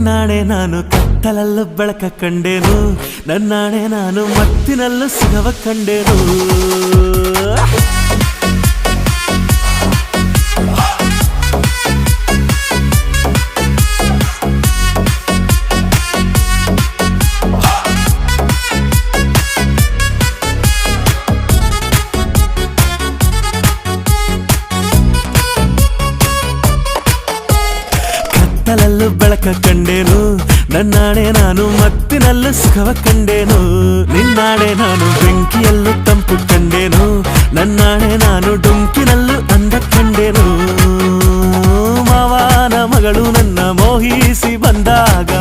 ನಾಳೆ ನಾನು ಕತ್ತಲಲ್ಲೂ ಬೆಳಕ ಕಂಡೇನು, ನನ್ನಾಣೆ ನಾನು ಮತ್ತಿನಲ್ಲೂ ಸುಖವ ಕಂಡೇನು. ಕತ್ತಲಲ್ಲೂ ಬೆಳಕ ಕಂಡೇನು, ನನ್ನಾಣೆ ನಾನು ಮತ್ತಿನಲ್ಲೂ ಸುಖವ ಕಂಡೇನು. ನಿನ್ನಾಣೆ ನಾನು ಬೆಂಕಿಯಲ್ಲೂ ತಂಪು ಕಂಡೇನು, ನನ್ನಾಣೆ ನಾನು ಡೊಂಕಿನಲ್ಲೂ ಅಂದ ಕಂಡೇನು. ಮಾವನ ಮಗಳು ನನ್ನ ಮೋಹಿಸಿ ಬಂದಾಗ